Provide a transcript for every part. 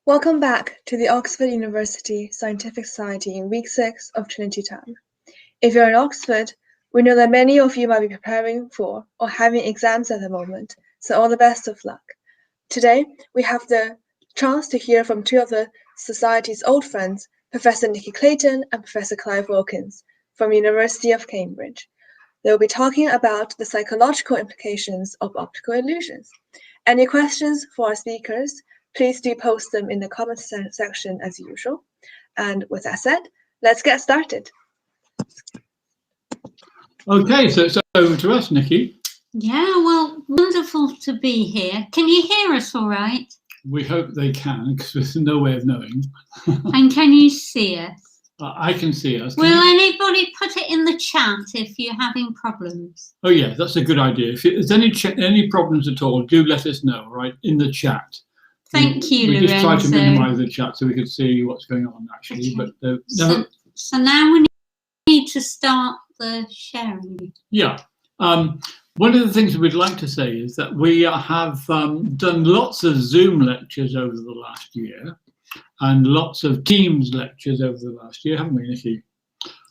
Welcome back to the Oxford University Scientific Society in week 6 of Trinity Term. If you're in Oxford, we know that many of you might be preparing for or having exams at the moment, so all the best of luck. Today, we have the chance to hear from two of the Society's old friends, Professor Nicky Clayton and Professor Clive Wilkins from University of Cambridge. They will be talking about the psychological implications of optical illusions. Any questions for our speakers? Please do post them in the comments section as usual. And with that said, let's get started. Okay, so it's over to us, Nicky. Yeah, well, wonderful to be here. Can you hear us all right? We hope they can, because there's no way of knowing. And can you see us? I can see us. Will anybody put it in the chat if you're having problems? Oh yeah, that's a good idea. If there's any problems at all, do let us know, right, in the chat. Thank you, We just try to Lorenzo. minimise the chat so we can see what's going on, actually. Okay. But So now we need to start the sharing. Yeah. One of the things we'd like to say is that we have done lots of Zoom lectures over the last year and lots of Teams lectures over the last year, haven't we, Nicky?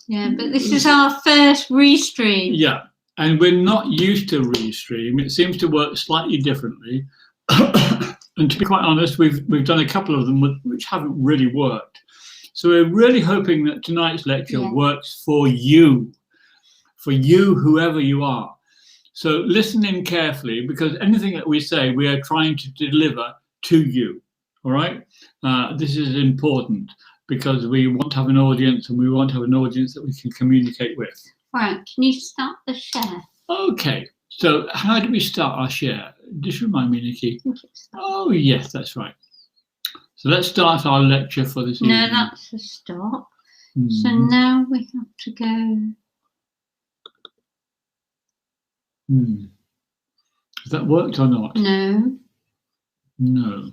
Yeah, but this is our first restream. Yeah, and we're not used to restream. It seems to work slightly differently. And to be quite honest, we've done a couple of them which haven't really worked. So we're really hoping that tonight's lecture works for you, whoever you are. So listen in carefully, because anything that we say, we are trying to deliver to you, all right? This is important because we want to have an audience, and we want to have an audience that we can communicate with. Right, can you start the share? Okay, so how do we start our share? Just remind me, Nicky. Oh, yes, that's right. So let's start our lecture for this evening. No, that's a stop. So now we have to go. Has that worked or not? No. No.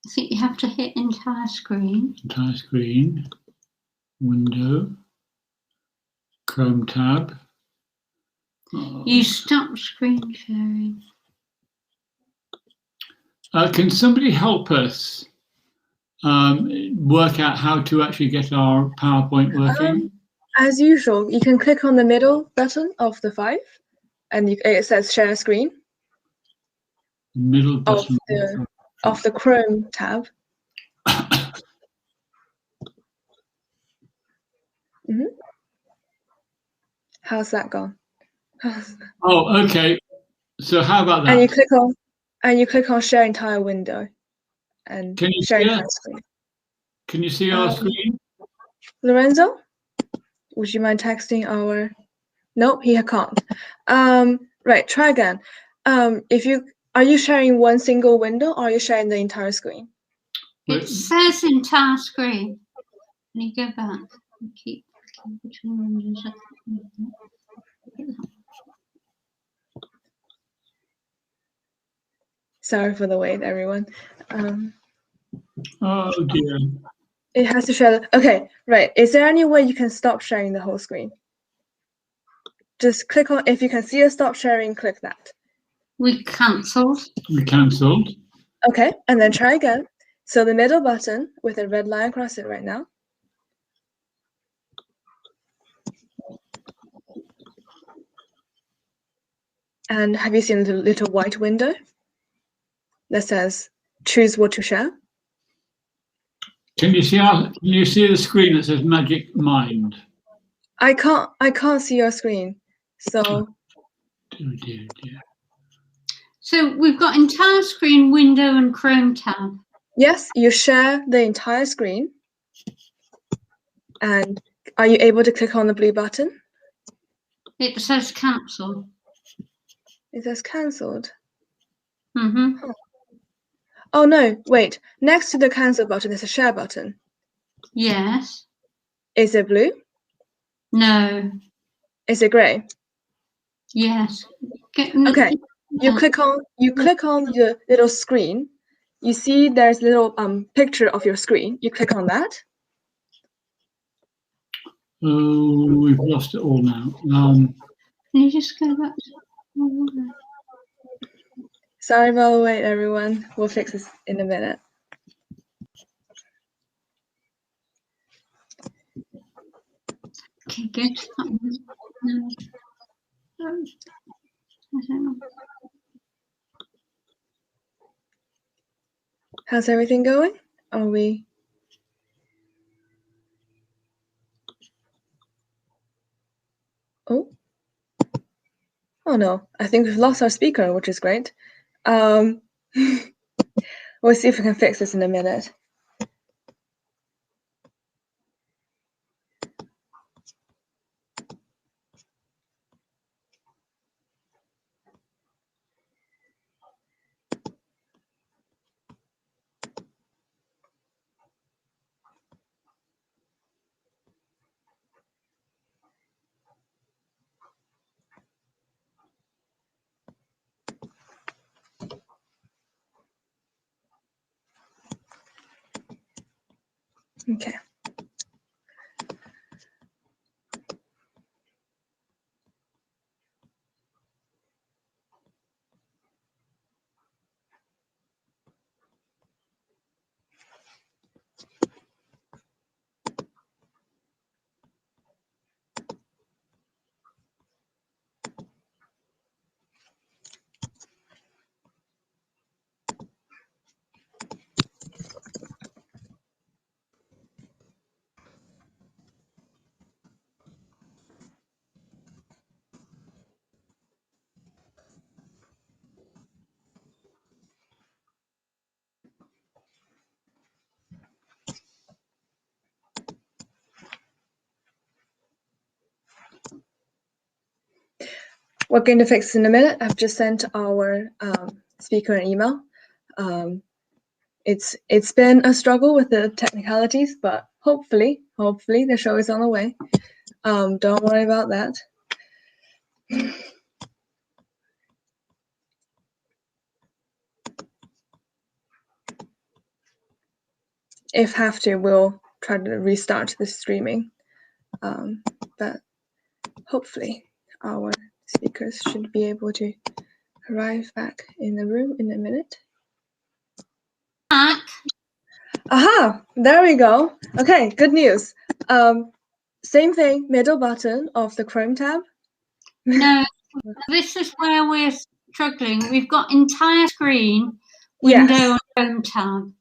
I think you have to hit entire screen. Entire screen. Window. Chrome tab. Oh. You stop screen sharing. Can somebody help us work out how to actually get our PowerPoint working? As usual, you can click on the middle button of the 5, and it says share screen. Middle button of the Chrome tab. How's that gone? Oh, okay. So how about that? And you click on share entire window, and can you share entire screen. Can you see our screen? Lorenzo, would you mind texting our? Nope, he can't. Right, try again. Are you sharing one single window, or are you sharing the entire screen? It says entire screen. Can you go back and keep between windows? Sorry for the wait, everyone. Oh dear. It has to share. Okay, right. Is there any way you can stop sharing the whole screen? Just click on, if you can see a stop sharing, click that. We cancelled. We cancelled. Okay, and then try again. So the middle button with a red line across it right now. And have you seen the little white window that says choose what to share? Can you see the screen that says Magic Mind? I can't see your screen. So oh, dear. So we've got entire screen, window, and Chrome tab. Yes, you share the entire screen. And are you able to click on the blue button? It says cancel. It says cancelled. Oh, no, wait. Next to the cancel button is a share button. Yes. Is it blue? No. Is it grey? Yes. Okay. You click on your little screen. You see there's a little picture of your screen. You click on that. Oh, we've lost it all now. Can you just go back to Sorry about the wait, everyone. We'll fix this in a minute. Okay, good. No. I don't know. How's everything going? Are we? Oh. Oh no, I think we've lost our speaker, which is great. We'll see if we can fix this in a minute. Okay. We're going to fix it in a minute. I've just sent our speaker an email. It's been a struggle with the technicalities, but hopefully the show is on the way. Don't worry about that. If have to, we'll try to restart the streaming. But hopefully our speakers should be able to arrive back in the room in a minute. Back. Aha, there we go. Okay, good news. Same thing, middle button of the Chrome tab. No, this is where we're struggling. We've got entire screen, window, Yes. and home tab.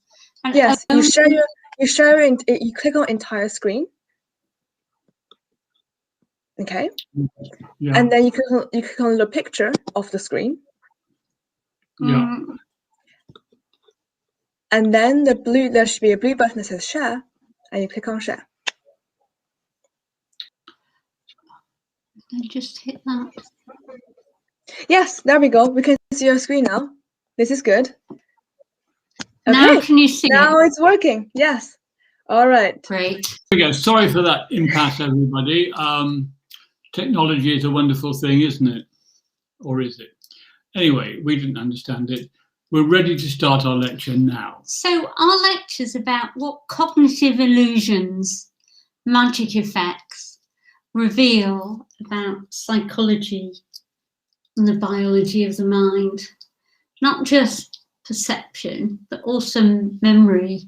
And yes, you click on entire screen. Okay. Yeah. And then you click on the picture of the screen. Yeah. And then there should be a blue button that says share, and you click on share. I just hit that. Yes, there we go. We can see your screen now. This is good. Okay. Now can you see it? Now it's working. Yes. All right. Great. Okay, sorry for that impasse, everybody. Technology is a wonderful thing, isn't it? Or is it? Anyway, we didn't understand it. We're ready to start our lecture now. So our lecture's about what cognitive illusions, magic effects reveal about psychology and the biology of the mind. Not just perception, but also memory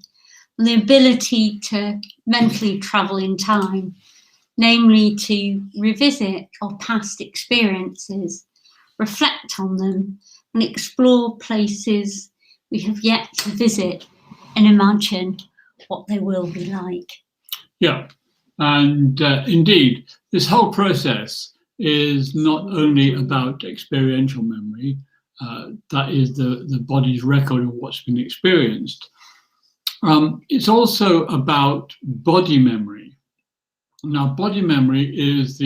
and the ability to mentally travel in time, namely to revisit our past experiences, reflect on them, and explore places we have yet to visit and imagine what they will be like. Yeah, and indeed, this whole process is not only about experiential memory, that is the body's record of what's been experienced. It's also about body memory. Now, body memory is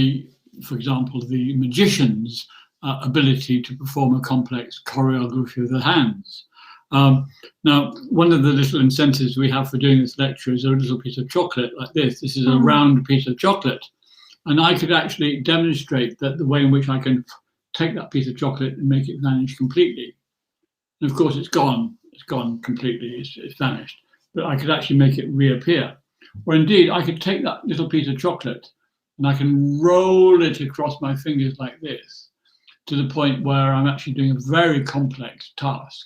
for example, the magician's ability to perform a complex choreography of the hands. Now, one of the little incentives we have for doing this lecture is a little piece of chocolate like this. This is a round piece of chocolate. And I could actually demonstrate that the way in which I can take that piece of chocolate and make it vanish completely. And of course, it's gone. It's gone completely. It's vanished. But I could actually make it reappear. Or indeed, I could take that little piece of chocolate and I can roll it across my fingers like this, to the point where I'm actually doing a very complex task.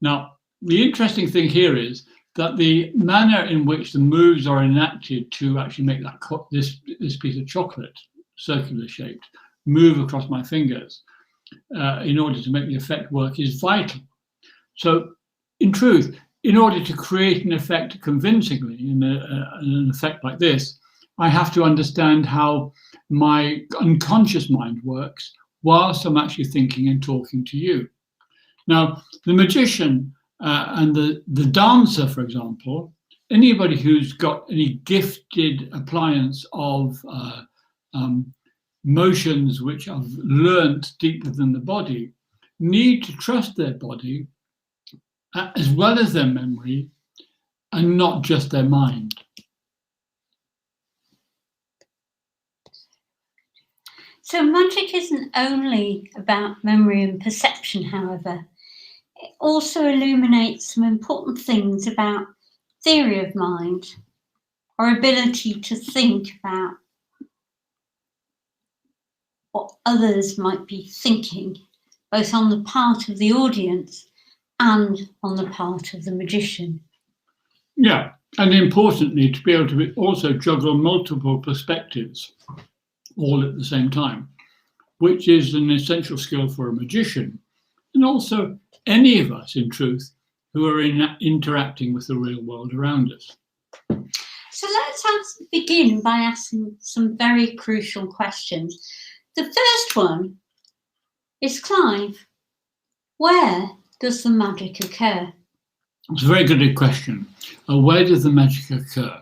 Now, the interesting thing here is that the manner in which the moves are enacted to actually make that this piece of chocolate, circular shaped, move across my fingers in order to make the effect work is vital. So in truth, in order to create an effect convincingly, in an effect like this, I have to understand how my unconscious mind works whilst I'm actually thinking and talking to you. Now, the magician and the dancer, for example, anybody who's got any gifted appliance of motions which I've learnt deep within the body need to trust their body as well as their memory and not just their mind. So magic isn't only about memory and perception, however. It also illuminates some important things about theory of mind, our ability to think about what others might be thinking, both on the part of the audience and on the part of the magician. Yeah, and importantly, to be able to also juggle multiple perspectives all at the same time, which is an essential skill for a magician, and also any of us, in truth, who are interacting with the real world around us. So let's begin by asking some very crucial questions. The first one is, Clive, where does the magic occur? It's a very good question. Where does the magic occur?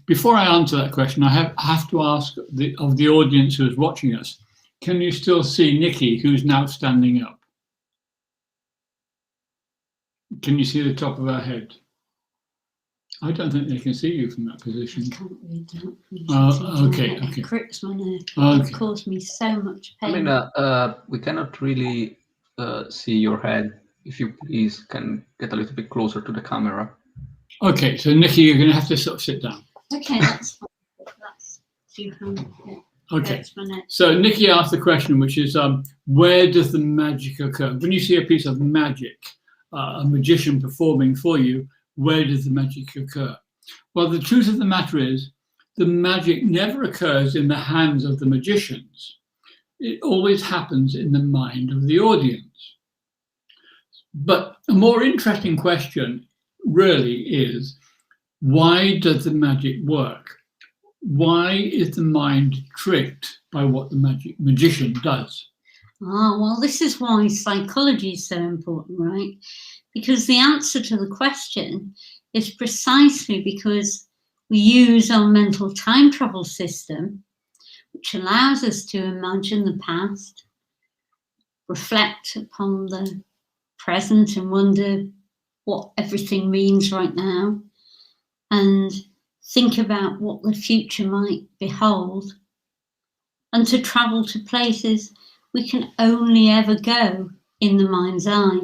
Before I answer that question, I have to ask of the audience who is watching us, can you still see Nicky, who's now standing up? Can you see the top of her head? I don't think they can see you from that position. I can't read that. Okay. It crooks my neck. Okay. It caused me so much pain. I mean, we cannot really see your head. If you please can get a little bit closer to the camera. Okay, so Nicky, you're going to have to sort of sit down. Okay, that's fine. That's 200. Okay, so Nicky asked the question, which is, where does the magic occur? When you see a piece of magic, a magician performing for you, where does the magic occur? Well, the truth of the matter is, the magic never occurs in the hands of the magicians. It always happens in the mind of the audience. But a more interesting question really is, why does the magic work? Why is the mind tricked by what the magician does? Well, this is why psychology is so important, right? Because the answer to the question is precisely because we use our mental time travel system, which allows us to imagine the past, reflect upon the present and wonder what everything means right now, and think about what the future might behold, and to travel to places we can only ever go in the mind's eye.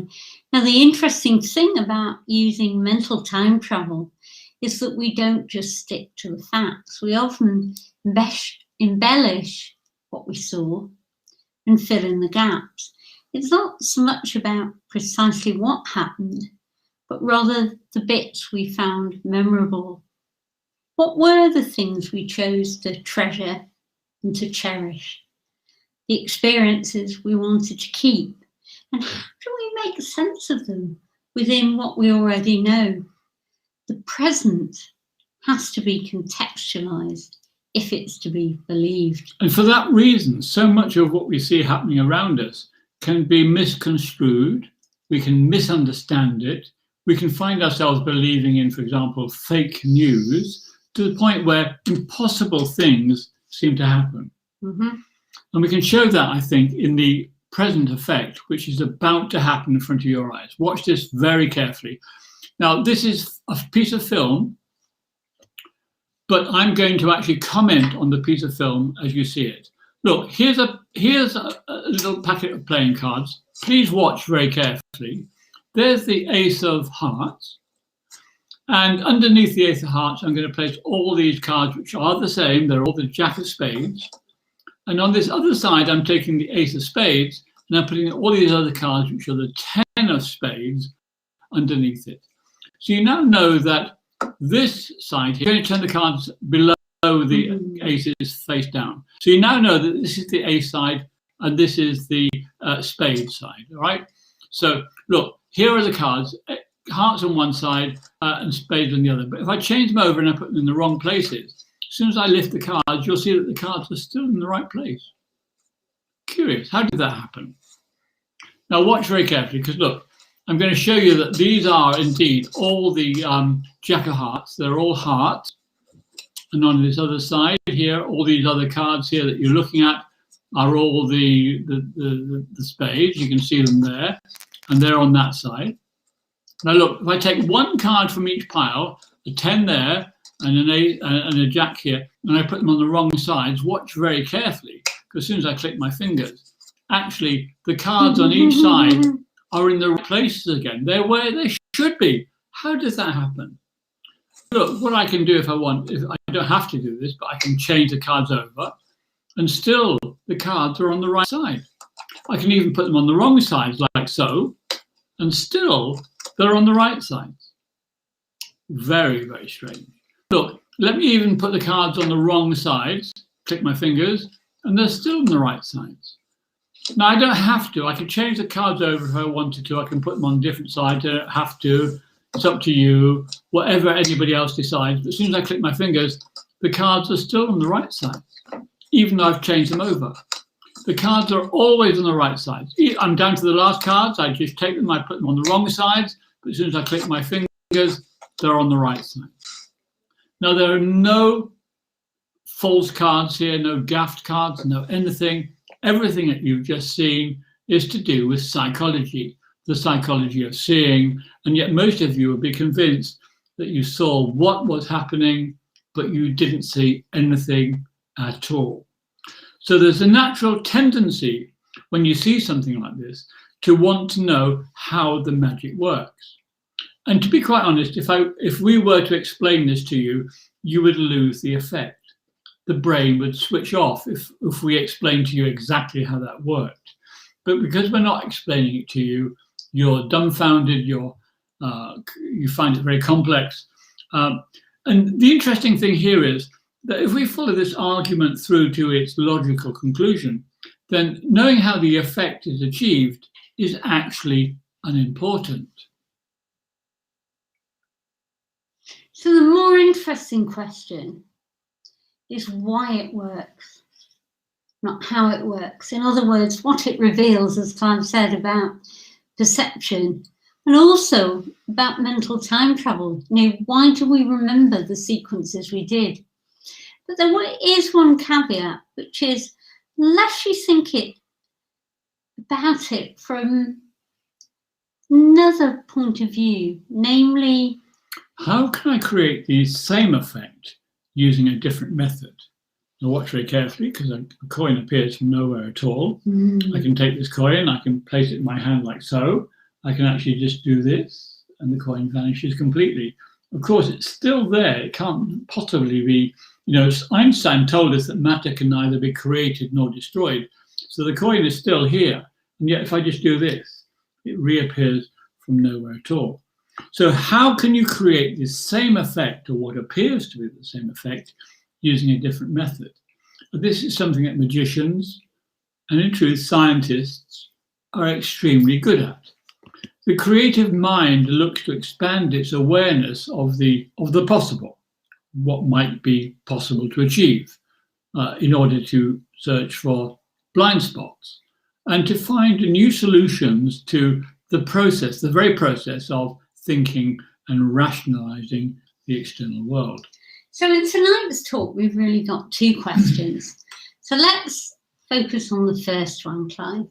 Now, the interesting thing about using mental time travel is that we don't just stick to the facts. We often embellish what we saw and fill in the gaps. It's not so much about precisely what happened, but rather the bits we found memorable. What were the things we chose to treasure and to cherish? The experiences we wanted to keep? And how do we make sense of them within what we already know? The present has to be contextualized if it's to be believed. And for that reason, so much of what we see happening around us can be misconstrued, we can misunderstand it, we can find ourselves believing in, for example, fake news to the point where impossible things seem to happen. Mm-hmm. And we can show that, I think, in the present effect, which is about to happen in front of your eyes. Watch this very carefully. Now, this is a piece of film, but I'm going to actually comment on the piece of film as you see it. Look, here's a little packet of playing cards. Please watch very carefully. There's the Ace of Hearts. And underneath the Ace of Hearts, I'm going to place all these cards, which are the same. They're all the Jack of Spades. And on this other side, I'm taking the Ace of Spades, and I'm putting all these other cards, which are the 10 of Spades, underneath it. So you now know that this side here, you're going to turn the cards below the aces face down. So you now know that this is the ace side and this is the spade side, all right? So look, here are the cards, hearts on one side and spades on the other. But if I change them over and I put them in the wrong places, as soon as I lift the cards, you'll see that the cards are still in the right place. Curious, how did that happen? Now watch very carefully, because look, I'm going to show you that these are indeed all the Jack of Hearts. They're all hearts. And on this other side here, all these other cards here that you're looking at are all the spades. You can see them there, and they're on that side. Now look, if I take one card from each pile, a 10 there, and a Jack here, and I put them on the wrong sides, watch very carefully, because as soon as I click my fingers, actually the cards on each side are in the right places again. They're where they should be. How does that happen? Look, what I can do if I want, if I don't have to do this, but I can change the cards over, and still the cards are on the right side. I can even put them on the wrong sides, like so, and still they're on the right sides. Very, very strange. Look, let me even put the cards on the wrong sides, click my fingers, and they're still on the right sides. Now, I don't have to. I can change the cards over if I wanted to. I can put them on different sides. I don't have to. It's up to you, whatever anybody else decides. But as soon as I click my fingers, the cards are still on the right side, even though I've changed them over. The cards are always on the right sides. I'm down to the last cards. I just take them, I put them on the wrong sides. But as soon as I click my fingers, they're on the right side. Now, there are no false cards here, no gaffed cards, no anything. Everything that you've just seen is to do with psychology, the psychology of seeing, and yet most of you will be convinced that you saw what was happening, but you didn't see anything at all. So there's a natural tendency when you see something like this to want to know how the magic works. And to be quite honest, if we were to explain this to you, you would lose the effect. The brain would switch off if we explained to you exactly how that worked. But because we're not explaining it to you, you're dumbfounded, you find it very complex. And the interesting thing here is that if we follow this argument through to its logical conclusion, then knowing how the effect is achieved is actually unimportant. So the more interesting question is why it works, not how it works. In other words, what it reveals, as Clive said, about perception and also about mental time travel. You know, why do we remember the sequences we did? But there is one caveat, which is unless you think about it from another point of view, namely, how can I create the same effect using a different method? Now watch very carefully, because a coin appears from nowhere at all. I can take this coin, I can place it in my hand like so. I can actually just do this, and the coin vanishes completely. Of course, it's still there. It can't possibly be, you know, Einstein told us that matter can neither be created nor destroyed. So the coin is still here. And yet if I just do this, it reappears from nowhere at all. So how can you create the same effect, or what appears to be the same effect, using a different method? This is something that magicians, and in truth scientists, are extremely good at. The creative mind looks to expand its awareness of the possible, what might be possible to achieve, in order to search for blind spots and to find new solutions to the process, the very process of thinking and rationalizing the external world. So in tonight's talk, we've really got two questions. So let's focus on the first one, Clive.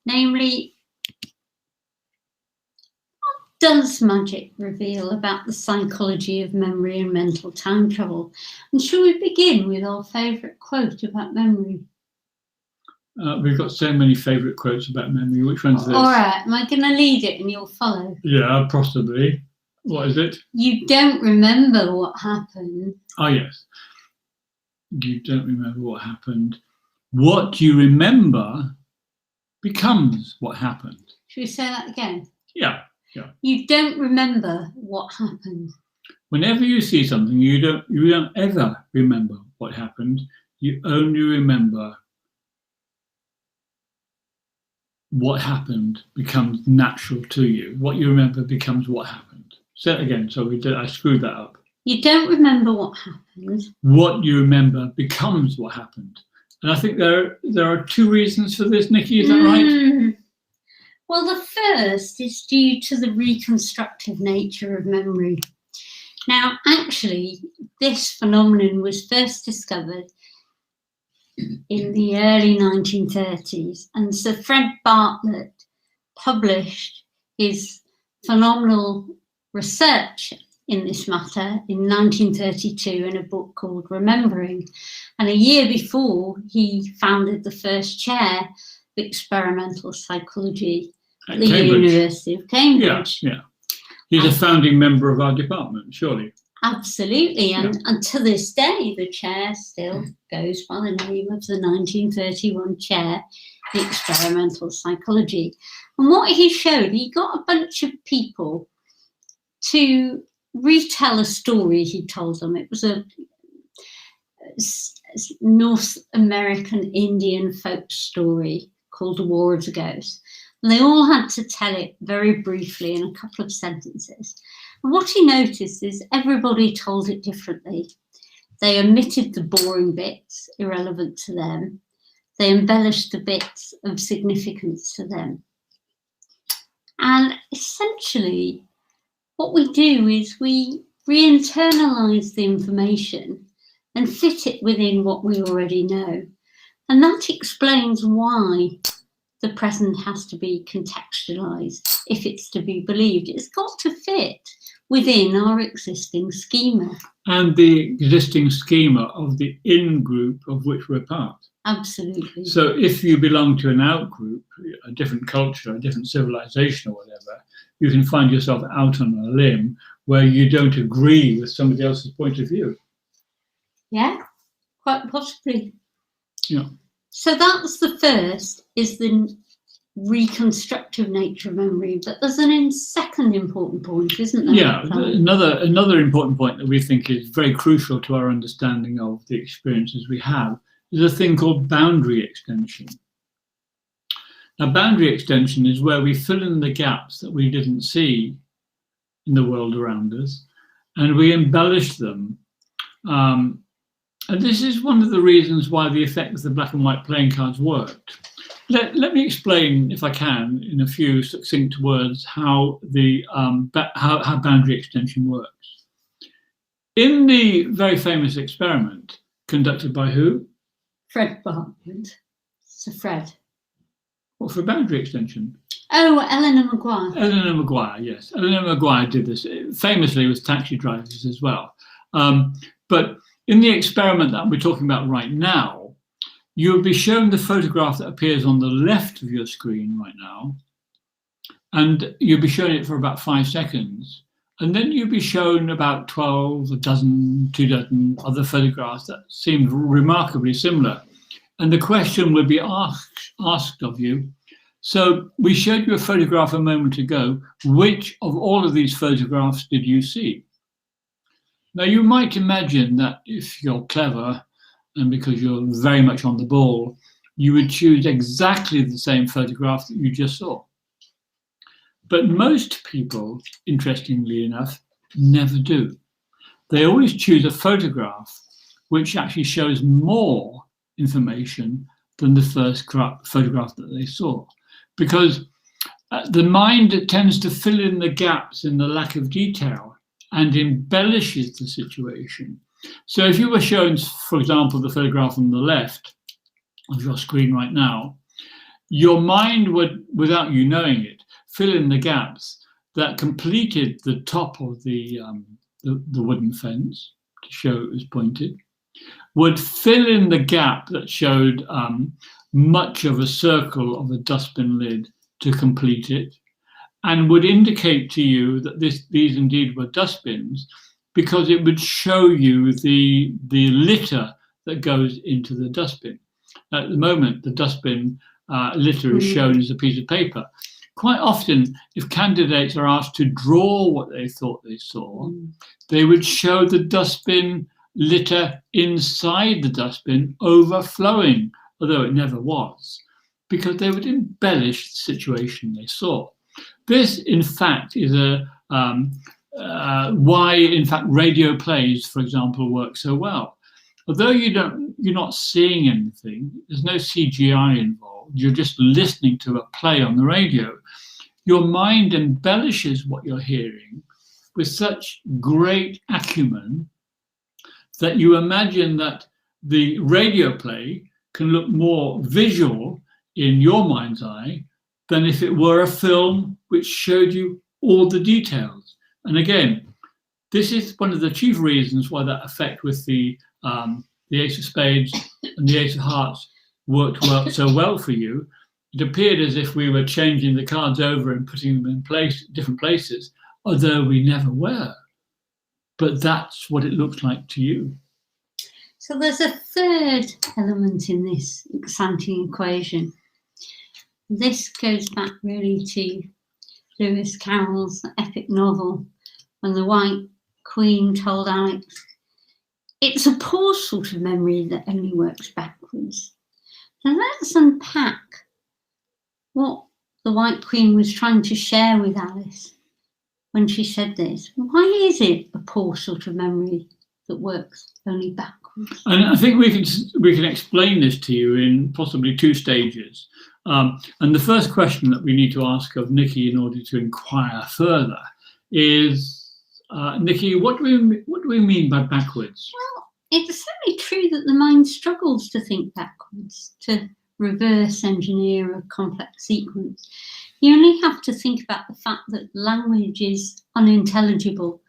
Namely, what does magic reveal about the psychology of memory and mental time travel? And shall we begin with our favourite quote about memory? We've got so many favourite quotes about memory. Which one's this? All right, am I going to lead it and you'll follow? Yeah, possibly. What is it? You don't remember what happened. Oh, yes. You don't remember what happened. What you remember becomes what happened. Should we say that again? Yeah. Yeah. You don't remember what happened. Whenever you see something, you don't ever remember what happened. You only remember what happened becomes natural to you. What you remember becomes what happened. Say it again. So I screwed that up. You don't remember what happened. What you remember becomes what happened. And I think there are two reasons for this, Nicky, is that right? Well, the first is due to the reconstructive nature of memory. Now, actually, this phenomenon was first discovered in the early 1930s, and Sir Fred Bartlett published his phenomenal research in this matter in 1932 in a book called Remembering. And a year before, he founded the first chair of experimental psychology at the University of Cambridge. Yeah. He's a founding member of our department, surely. Absolutely, and to this day, the chair still goes by the name of the 1931 chair in experimental psychology. And what he showed, he got a bunch of people to retell a story he told them. It was a North American Indian folk story called The War of the Ghost. And they all had to tell it very briefly in a couple of sentences. And what he noticed is everybody told it differently. They omitted the boring bits, irrelevant to them. They embellished the bits of significance to them. And essentially, what we do is we re-internalize the information and fit it within what we already know. And that explains why the present has to be contextualized if it's to be believed. It's got to fit within our existing schema. And the existing schema of the in-group of which we're part. Absolutely. So if you belong to an out-group, a different culture, a different civilization or whatever, you can find yourself out on a limb where you don't agree with somebody else's point of view. Yeah, quite possibly. Yeah. So that's the first, is the reconstructive nature of memory. But there's a second important point, isn't there? Yeah, another important point that we think is very crucial to our understanding of the experiences we have is a thing called boundary extension. Now, boundary extension is where we fill in the gaps that we didn't see in the world around us, and we embellish them. And this is one of the reasons why the effect of the black and white playing cards worked. Let me explain, if I can, in a few succinct words, how boundary extension works. In the very famous experiment conducted by who? Fred Bartlett. Sir Fred. What for boundary extension? Oh, Eleanor Maguire. Eleanor Maguire, yes. Eleanor Maguire did this famously with taxi drivers as well. But in the experiment that we're talking about right now, you'll be shown the photograph that appears on the left of your screen right now, and you'll be shown it for about 5 seconds. And then you'll be shown about 12, a dozen, 2 dozen other photographs that seemed remarkably similar. And the question would be asked of you, so we showed you a photograph a moment ago, which of all of these photographs did you see? Now, you might imagine that if you're clever, and because you're very much on the ball, you would choose exactly the same photograph that you just saw. But most people, interestingly enough, never do. They always choose a photograph which actually shows more information than the first photograph that they saw. Because the mind tends to fill in the gaps in the lack of detail and embellishes the situation. So if you were shown, for example, the photograph on the left of your screen right now, your mind would, without you knowing it, fill in the gaps that completed the top of the wooden fence to show it was pointed, would fill in the gap that showed much of a circle of a dustbin lid to complete it, and would indicate to you that these indeed were dustbins, because it would show you the litter that goes into the dustbin. At the moment, the dustbin litter is shown as a piece of paper. quite often, if candidates are asked to draw what they thought they saw, they would show the dustbin litter inside the dustbin overflowing, although it never was, because they would embellish the situation they saw. This, in fact, is why, in fact, radio plays, for example, work so well. Although you're not seeing anything, there's no CGI involved, you're just listening to a play on the radio, your mind embellishes what you're hearing with such great acumen that you imagine that the radio play can look more visual in your mind's eye than if it were a film which showed you all the details. And again, this is one of the chief reasons why that effect with the Ace of Spades and the Ace of Hearts worked so well for you. It appeared as if we were changing the cards over and putting them in different places, although we never were. But that's what it looks like to you. So there's a third element in this exciting equation. This goes back really to Lewis Carroll's epic novel, when the White Queen told Alex, it's a poor sort of memory that only works backwards. Now let's unpack what the White Queen was trying to share with Alice when she said this. Why is it a poor sort of memory that works only backwards? And I think we can explain this to you in possibly two stages. And the first question that we need to ask of Nicky in order to inquire further is, Nicky, what do we mean by backwards? Well, it's certainly true that the mind struggles to think backwards, to reverse engineer a complex sequence. You only have to think about the fact that language is unintelligible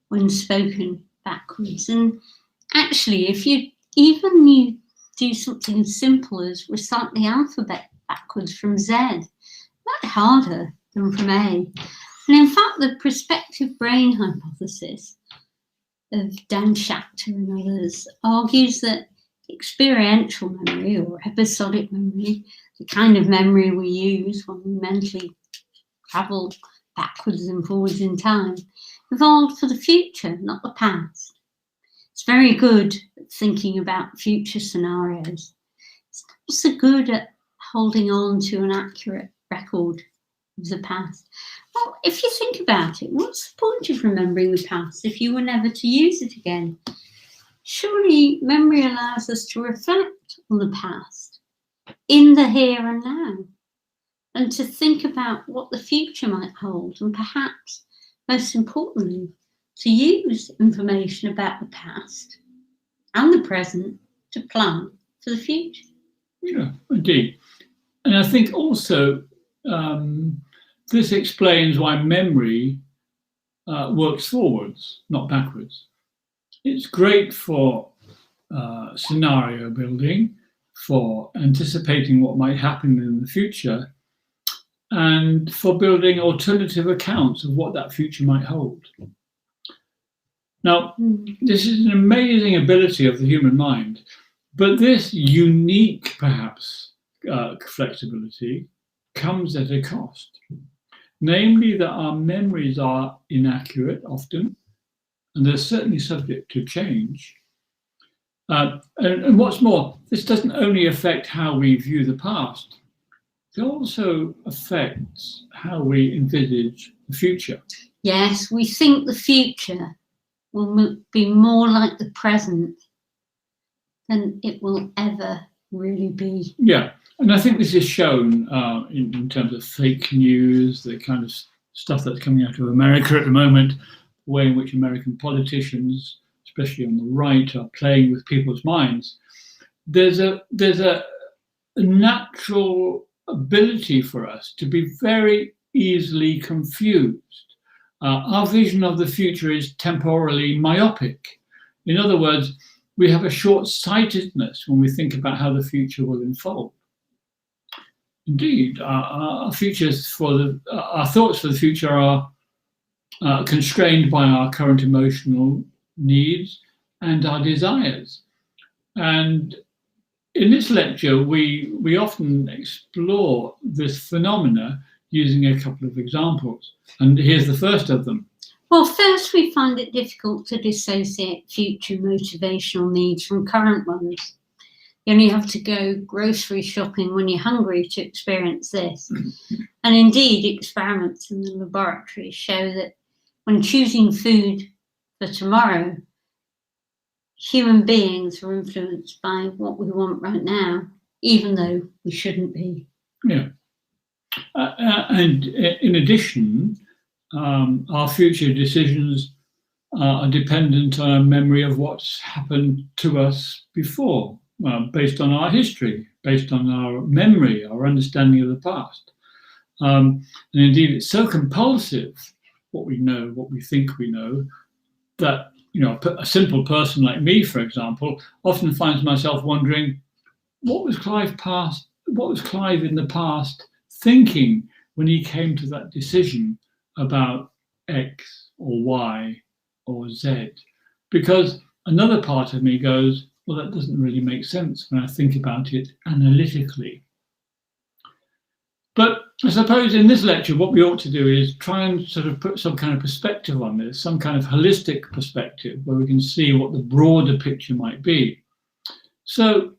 when spoken backwards. And actually, if you do something as simple as recite the alphabet backwards from Z, much harder than from A. And in fact, the prospective brain hypothesis of Dan Schachter and others argues that experiential memory or episodic memory, the kind of memory we use when we mentally travel backwards and forwards in time, evolved for the future, not the past. It's very good at thinking about future scenarios. It's not so good at holding on to an accurate record of the past. Well, if you think about it, what's the point of remembering the past if you were never to use it again? Surely memory allows us to reflect on the past in the here and now, and to think about what the future might hold, and perhaps, most importantly, to use information about the past and the present to plan for the future. Yeah, indeed. And I think also this explains why memory works forwards, not backwards. It's great for scenario building, for anticipating what might happen in the future, and for building alternative accounts of what that future might hold. Now, this is an amazing ability of the human mind, but this unique, perhaps, flexibility comes at a cost. Namely, that our memories are inaccurate often, and they're certainly subject to change. And what's more, this doesn't only affect how we view the past, it also affects how we envisage the future. Yes, we think the future will be more like the present than it will ever really be. Yeah, and I think this is shown in terms of fake news, the kind of stuff that's coming out of America at the moment, the way in which American politicians, especially on the right, are playing with people's minds. There's a natural ability for us to be very easily confused. Our vision of the future is temporally myopic. In other words, we have a short-sightedness when we think about how the future will unfold. Indeed, our thoughts for the future are constrained by our current emotional needs and our desires. And in this lecture, we often explore this phenomena using a couple of examples. And here's the first of them. Well, first, we find it difficult to dissociate future motivational needs from current ones. You only have to go grocery shopping when you're hungry to experience this. And indeed, experiments in the laboratory show that when choosing food for tomorrow, human beings are influenced by what we want right now, even though we shouldn't be. Yeah. And in addition, our future decisions are dependent on a memory of what's happened to us before, based on our history, based on our memory, our understanding of the past. And indeed, it's so compulsive, what we know, what we think we know, that a simple person like me, for example, often finds myself wondering, what was Clive in the past thinking when he came to that decision about X or Y or Z? Because another part of me goes, well, that doesn't really make sense when I think about it analytically. But I suppose in this lecture, what we ought to do is try and sort of put some kind of perspective on this, some kind of holistic perspective where we can see what the broader picture might be. So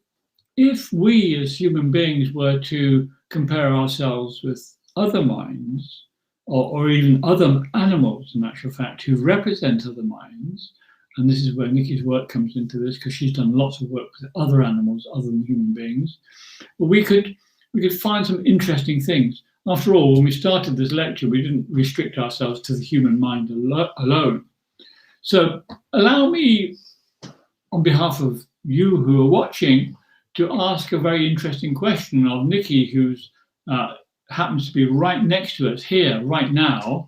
if we as human beings were to compare ourselves with other minds, or even other animals, in actual fact, who represent other minds, and this is where Nicky's work comes into this, because she's done lots of work with other animals other than human beings, well, we could find some interesting things. After all, when we started this lecture, we didn't restrict ourselves to the human mind alone. So allow me, on behalf of you who are watching, to ask a very interesting question of Nicky, who's happens to be right next to us here, right now.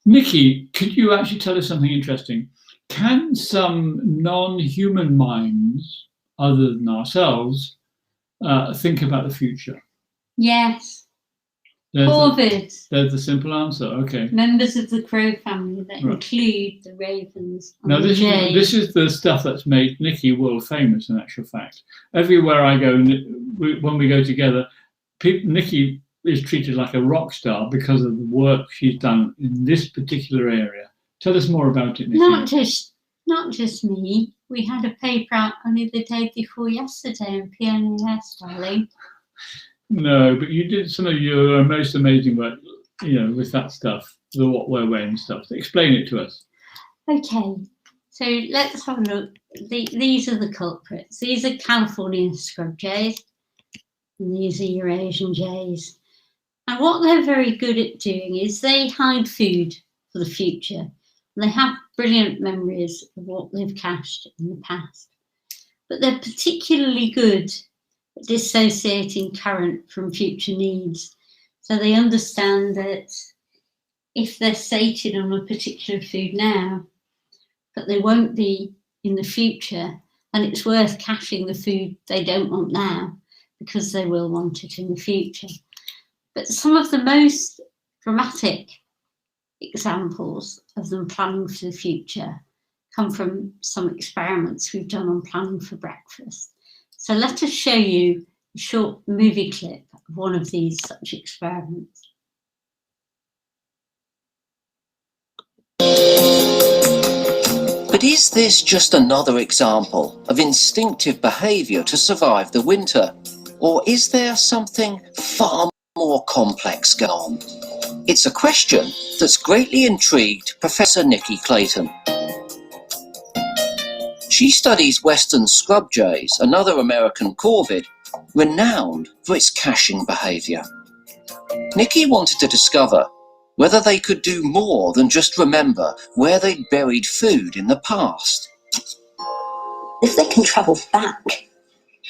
Nicky, could you actually tell us something interesting? Can some non-human minds, other than ourselves, think about the future? Yes. There's Corvids. There's the simple answer. Okay. Members of the crow family that include the ravens. Now, this is the stuff that's made Nicky world famous, in actual fact. Everywhere I go, when we go together, Nicky is treated like a rock star because of the work she's done in this particular area. Tell us more about it, Nicky. Not just me. We had a paper out only the day before yesterday in PNAS, darling. No, but you did some of your most amazing work, with that stuff, the what, where, when stuff. Explain it to us. Okay, so let's have a look. These are the culprits. These are California scrub jays, and these are Eurasian jays. And what they're very good at doing is they hide food for the future. They have brilliant memories of what they've cached in the past. But they're particularly good at dissociating current from future needs. So they understand that if they're sated on a particular food now, but they won't be in the future, then it's worth caching the food they don't want now because they will want it in the future. But some of the most dramatic examples of them planning for the future come from some experiments we've done on planning for breakfast. So let us show you a short movie clip of one of these such experiments. But is this just another example of instinctive behaviour to survive the winter? Or is there something far more complex going on? It's a question that's greatly intrigued Professor Nicky Clayton. She studies western scrub jays, another American corvid, renowned for its caching behaviour. Nicky wanted to discover whether they could do more than just remember where they'd buried food in the past. If they can travel back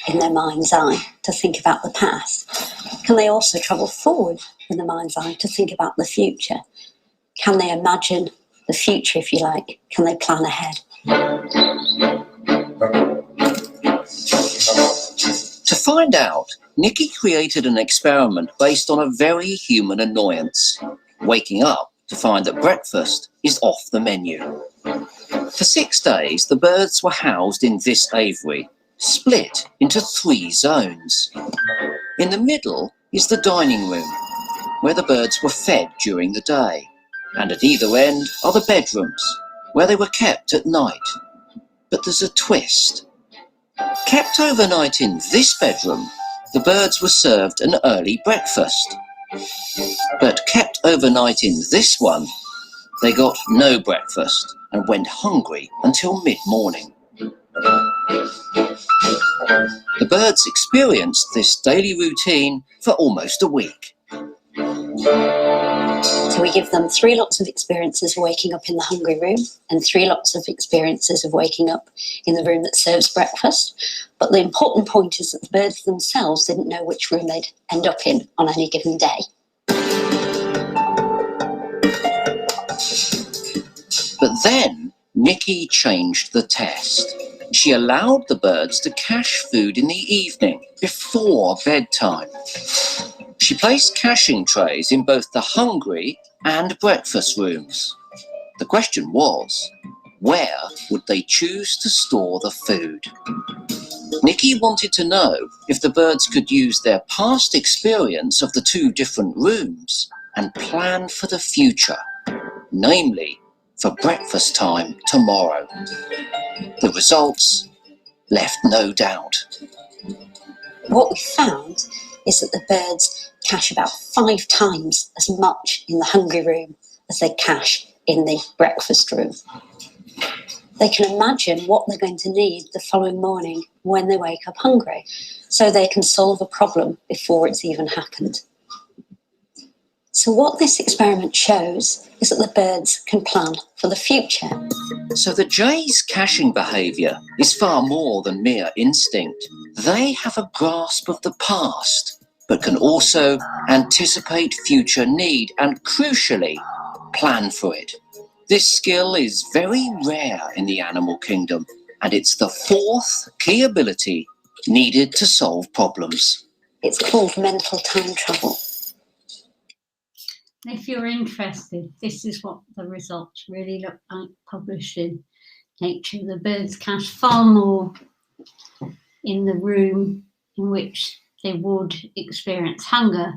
in their mind's eye to think about the past, can they also travel forward in the mind's eye to think about the future? Can they imagine the future, if you like? Can they plan ahead? To find out, Nicky created an experiment based on a very human annoyance: waking up to find that breakfast is off the menu. For 6 days, the birds were housed in this aviary, split into 3 zones. In the middle is the dining room. where the birds were fed during the day, and at either end are the bedrooms, where they were kept at night. But there's a twist. Kept overnight in this bedroom, the birds were served an early breakfast. But kept overnight in this one, they got no breakfast and went hungry until mid-morning. The birds experienced this daily routine for almost a week. So we give them 3 lots of experiences of waking up in the hungry room and 3 lots of experiences of waking up in the room that serves breakfast. But the important point is that the birds themselves didn't know which room they'd end up in on any given day. But then Nicky changed the test. She allowed the birds to cache food in the evening, before bedtime. She placed caching trays in both the hungry and breakfast rooms. The question was, where would they choose to store the food? Nicky wanted to know if the birds could use their past experience of the 2 different rooms and plan for the future, namely, for breakfast time tomorrow. The results left no doubt. What we found is that the birds cache about 5 times as much in the hungry room as they cache in the breakfast room. They can imagine what they're going to need the following morning when they wake up hungry, so they can solve a problem before it's even happened. So what this experiment shows is that the birds can plan for the future. So the jay's caching behaviour is far more than mere instinct. They have a grasp of the past, but can also anticipate future need and, crucially, plan for it. This skill is very rare in the animal kingdom, and it's the 4th key ability needed to solve problems. It's called mental time travel. If you're interested, this is what the results really look like published in Nature. The birds cache far more in the room in which they would experience hunger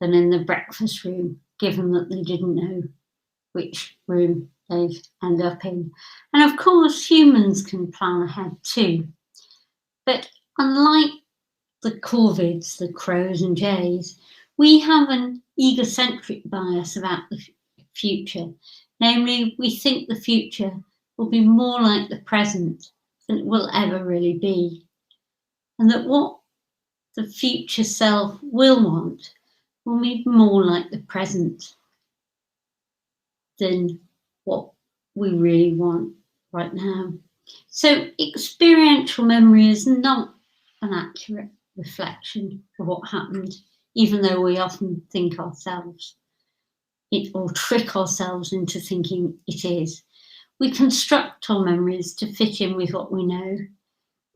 than in the breakfast room, given that they didn't know which room they'd end up in. And of course, humans can plan ahead too. But unlike the corvids, the crows and jays, we have an egocentric bias about the future. Namely, we think the future will be more like the present than it will ever really be. And that what the future self will want will be more like the present than what we really want right now. So experiential memory is not an accurate reflection of what happened, even though we often think ourselves it or trick ourselves into thinking it is. We construct our memories to fit in with what we know,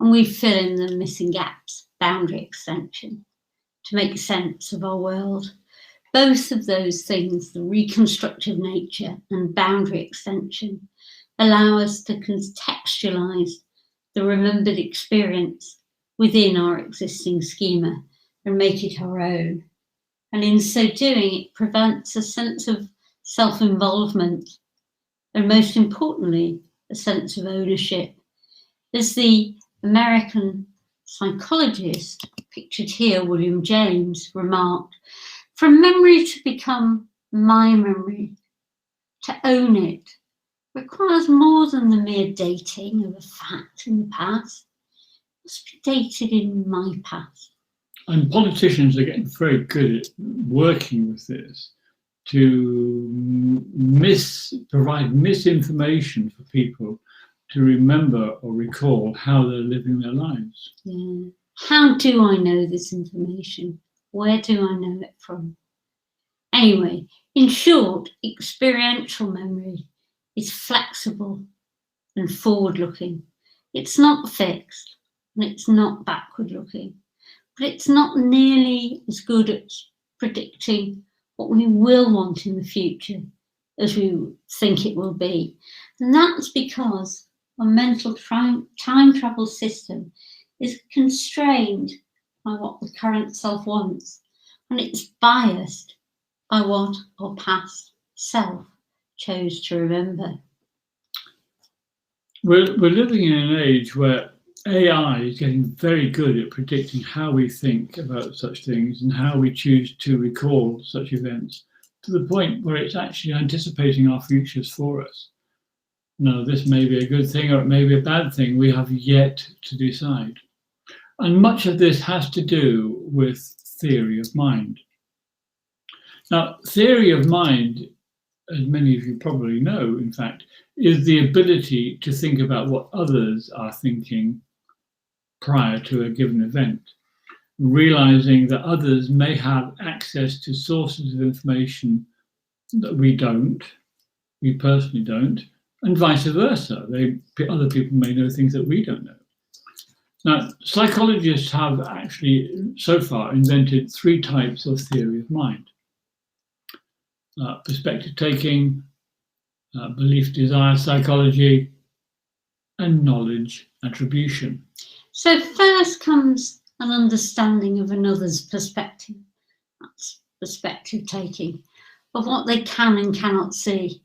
and we fill in the missing gaps, boundary extension, to make sense of our world. Both of those things, the reconstructive nature and boundary extension, allow us to contextualize the remembered experience within our existing schema and make it our own. And in so doing, it prevents a sense of self-involvement and, most importantly, a sense of ownership. As the American psychologist, pictured here, William James, remarked, for memory to become my memory, to own it, requires more than the mere dating of a fact in the past. It must be dated in my past. And politicians are getting very good at working with this to provide misinformation for people to remember or recall how they're living their lives. Yeah. How do I know this information? Where do I know it from? Anyway, in short, experiential memory is flexible and forward-looking. It's not fixed and it's not backward-looking, but it's not nearly as good at predicting what we will want in the future as we think it will be. And that's because our mental time travel system is constrained by what the current self wants, and it's biased by what our past self chose to remember. We're living in an age where AI is getting very good at predicting how we think about such things and how we choose to recall such events, to the point where it's actually anticipating our futures for us. Now, this may be a good thing or it may be a bad thing. We have yet to decide. And much of this has to do with theory of mind. Now, theory of mind, as many of you probably know, in fact, is the ability to think about what others are thinking prior to a given event, realizing that others may have access to sources of information that we personally don't, and vice versa. Other people may know things that we don't know. Now, psychologists have actually so far invented 3 types of theory of mind. Perspective taking, belief desire psychology, and knowledge attribution. So first comes an understanding of another's perspective. That's perspective taking, of what they can and cannot see.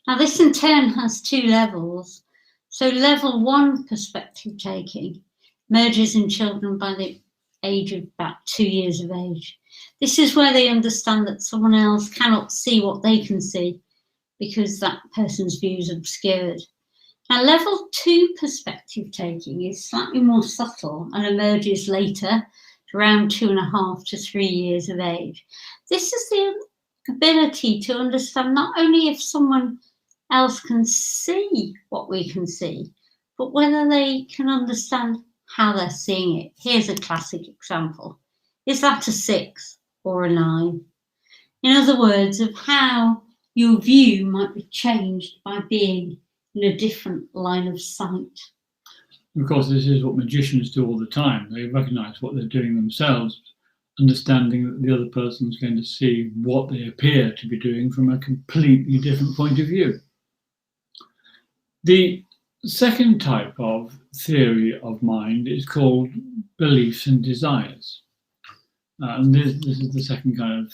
Now this in turn has 2 levels. So level 1 perspective taking emerges in children by the age of about 2 years of age. This is where they understand that someone else cannot see what they can see because that person's view is obscured. Now, level 2 perspective taking is slightly more subtle and emerges later, around 2.5 to 3 years of age. This is the ability to understand not only if someone else can see what we can see, but whether they can understand how they're seeing it. Here's a classic example. Is that a 6 or a 9? In other words, of how your view might be changed by being in a different line of sight. Of course, this is what magicians do all the time. They recognize what they're doing themselves, understanding that the other person's going to see what they appear to be doing from a completely different point of view. The second type of theory of mind is called beliefs and desires. And this is the second kind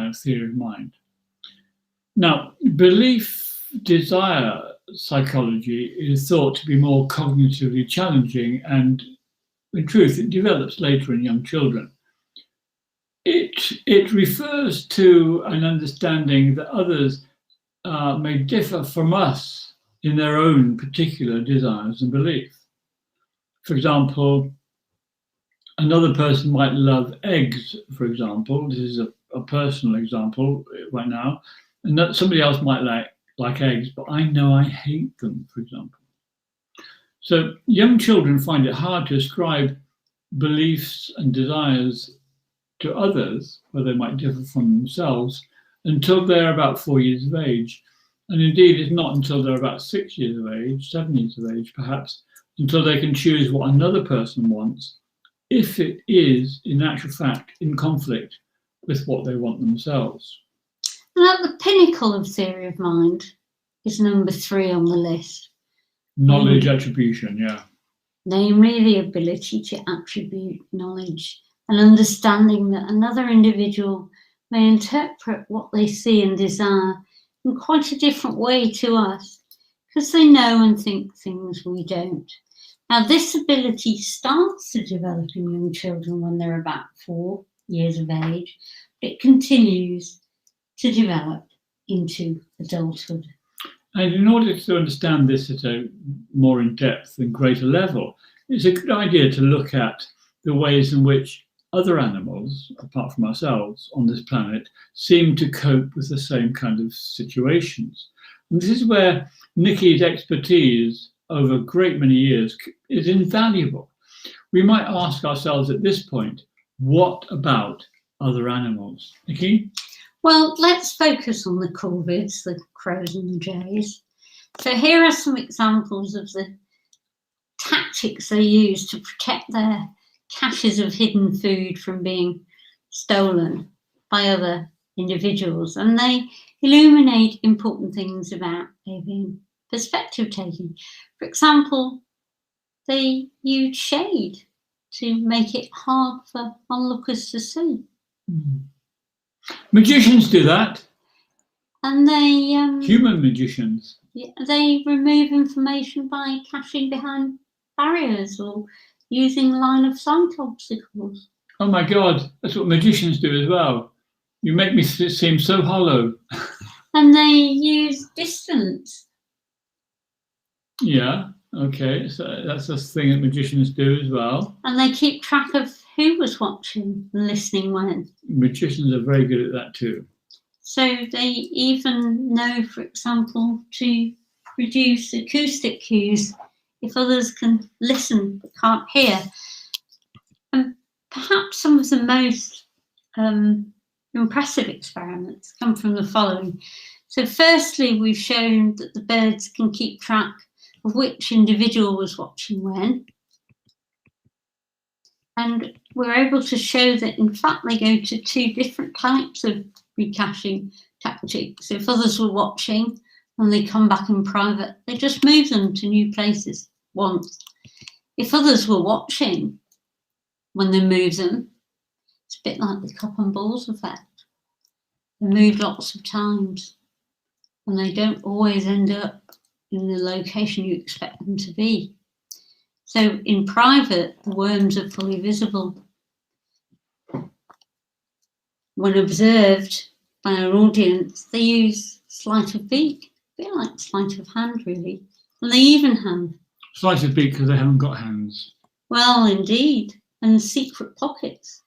of theory of mind. Now, belief desire psychology is thought to be more cognitively challenging, and in truth, it develops later in young children. It refers to an understanding that others may differ from us in their own particular desires and beliefs. For example, another person might love eggs, for example. This is a personal example right now. And that somebody else might like eggs, but I know I hate them, for example. So young children find it hard to ascribe beliefs and desires to others, where they might differ from themselves, until they're about 4 years of age. And indeed, it's not until they're about 6 years of age, 7 years of age perhaps, until they can choose what another person wants, if it is, in actual fact, in conflict with what they want themselves. And at the pinnacle of theory of mind is number 3 on the list. Knowledge attribution, yeah. Namely, the ability to attribute knowledge and understanding that another individual may interpret what they see and desire in quite a different way to us, because they know and think things we don't. Now, this ability starts to develop in young children when they're about 4 years of age, but it continues to develop into adulthood. And in order to understand this at a more in-depth and greater level, it's a good idea to look at the ways in which other animals, apart from ourselves on this planet, seem to cope with the same kind of situations. And this is where Nicky's expertise over a great many years is invaluable. We might ask ourselves at this point, what about other animals? Nicky? Well, let's focus on the corvids, the crows and the jays. So here are some examples of the tactics they use to protect their caches of hidden food from being stolen by other individuals. And they illuminate important things about avian perspective taking. For example, they use shade to make it hard for onlookers to see. Magicians do that. And they Human magicians. they remove information by caching behind barriers or using line of sight obstacles. Oh my God, that's what magicians do as well. You make me seem so hollow. And they use distance. Yeah, okay, so that's a thing that magicians do as well. And they keep track of who was watching and listening when. Magicians are very good at that too. So they even know, for example, to reduce acoustic cues if others can listen but can't hear. And perhaps some of the most impressive experiments come from the following. So firstly, we've shown that the birds can keep track of which individual was watching when. And we're able to show that, in fact, they go to two different types of recaching tactics. So if others were watching and they come back in private, they just move them to new places once. If others were watching when they move them, it's a bit like the cup and balls effect. They move lots of times and they don't always end up in the location you expect them to be. So in private, the worms are fully visible. When observed by an audience, they use sleight of beak, a bit like sleight of hand, really, and they even hand. Sleight of beak because they haven't got hands. Well, indeed, and secret pockets.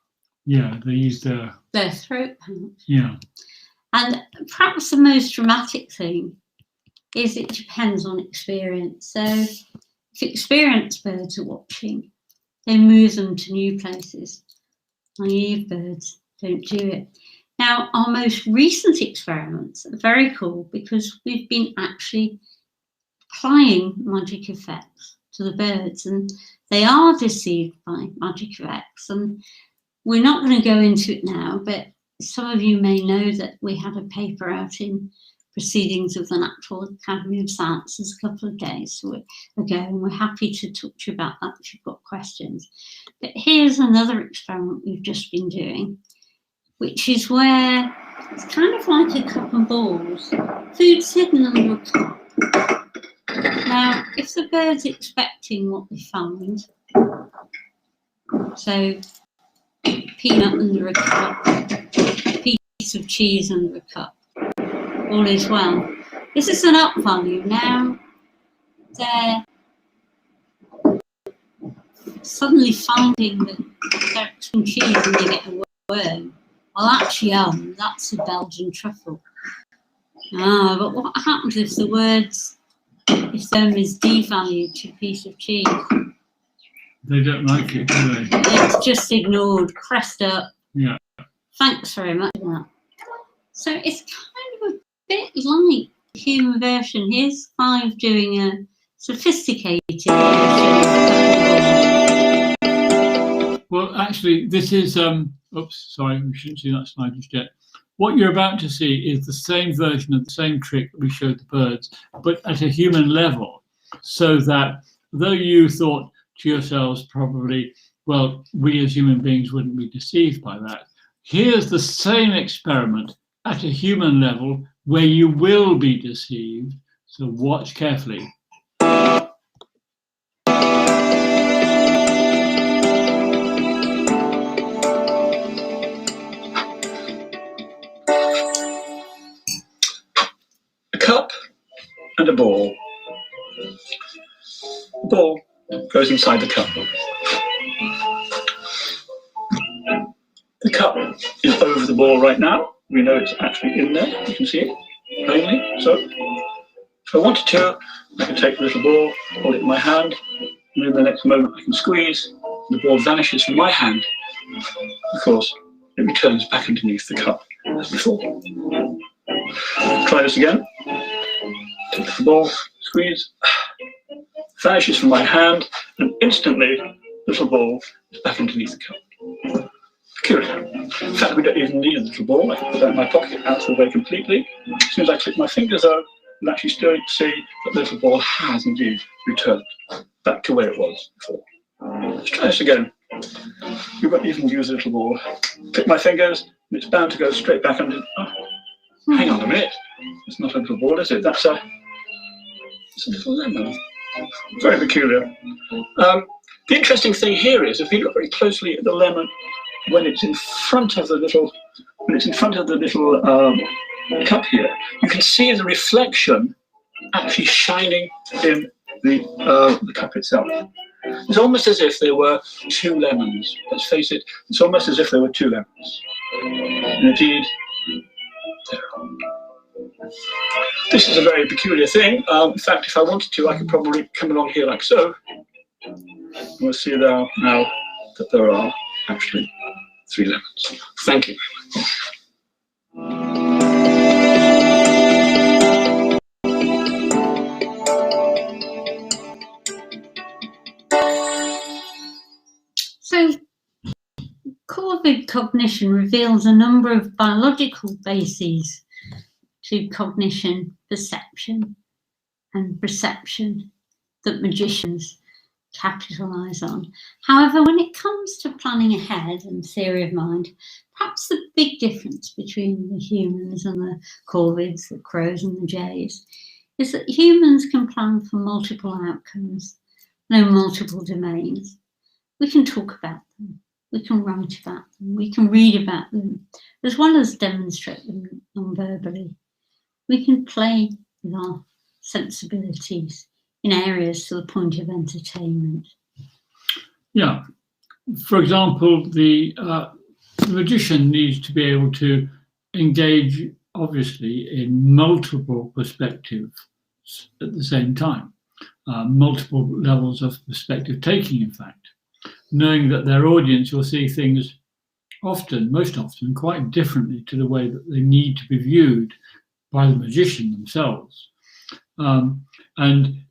Yeah, they use their throat pouch. Yeah. And perhaps the most dramatic thing is it depends on experience. So if experienced birds are watching, they move them to new places. Naive birds don't do it. Now, our most recent experiments are very cool because we've been actually applying magic effects to the birds, and they are deceived by magic effects. And we're not going to go into it now, but some of you may know that we had a paper out in Proceedings of the Natural Academy of Sciences a couple of days ago, and we're happy to talk to you about that if you've got questions. But here's another experiment we've just been doing, which is where it's kind of like a cup and balls. Food's hidden under a cup. Now, if the bird's expecting what they find, so peanut under a cup, piece of cheese under a cup, all is well. This is an up value. Now, they're suddenly finding that they're expecting cheese and they get a worm. Well, actually, that's a Belgian truffle. But what happens if the words, if them is devalued to a piece of cheese? They don't like it, do they? It's just ignored, crest up. Yeah. Thanks very much for that. So it's kind of a bit like the human version. Here's 5 doing a sophisticated version. Well, actually, this is, oops, sorry, we shouldn't see that slide just yet. What you're about to see is the same version of the same trick that we showed the birds, but at a human level, so that though you thought to yourselves probably, well, we as human beings wouldn't be deceived by that. Here's the same experiment at a human level where you will be deceived, so watch carefully. A cup and a ball. The ball goes inside the cup. The cup is over the ball right now. We know it's actually in there. You can see it plainly. So if I wanted to, I can take the little ball, hold it in my hand, and in the next moment I can squeeze. The ball vanishes from my hand. Of course, it returns back underneath the cup as before. Try this again. Take the ball, squeeze, vanishes from my hand, and instantly the little ball is back underneath the cup. Peculiar. In fact, we don't even need a little ball. I can put that in my pocket out of the way completely. As soon as I click my fingers though, you'll actually still see that the little ball has indeed returned back to where it was before. Let's try this again. We won't even use a little ball. Click my fingers, It's bound to go straight back under. Oh, hang on a minute. It's not a little ball, is it? It's a little lemon. Very peculiar. The interesting thing here is, if you look very closely at the lemon when it's in front of the little, cup here, you can see the reflection actually shining in the cup itself. It's almost as if there were two lemons. Let's face it, it's almost as if there were two lemons. And indeed, this is a very peculiar thing. In fact, if I wanted to, I could probably come along here like so. We'll see now that there are actually three lemons. Thank you. So, corvid cognition reveals a number of biological bases to cognition, perception, and perception that magicians capitalize on. However, when it comes to planning ahead and theory of mind, perhaps the big difference between the humans and the corvids, the crows and the jays, is that humans can plan for multiple outcomes, no multiple domains. We can talk about them, we can write about them, we can read about them, as well as demonstrate them non-verbally. We can play with our sensibilities in areas to the point of entertainment. Yeah. For example, the magician needs to be able to engage, obviously, in multiple perspectives at the same time, multiple levels of perspective taking, in fact, knowing that their audience will see things often, most often, quite differently to the way that they need to be viewed by the magician themselves. And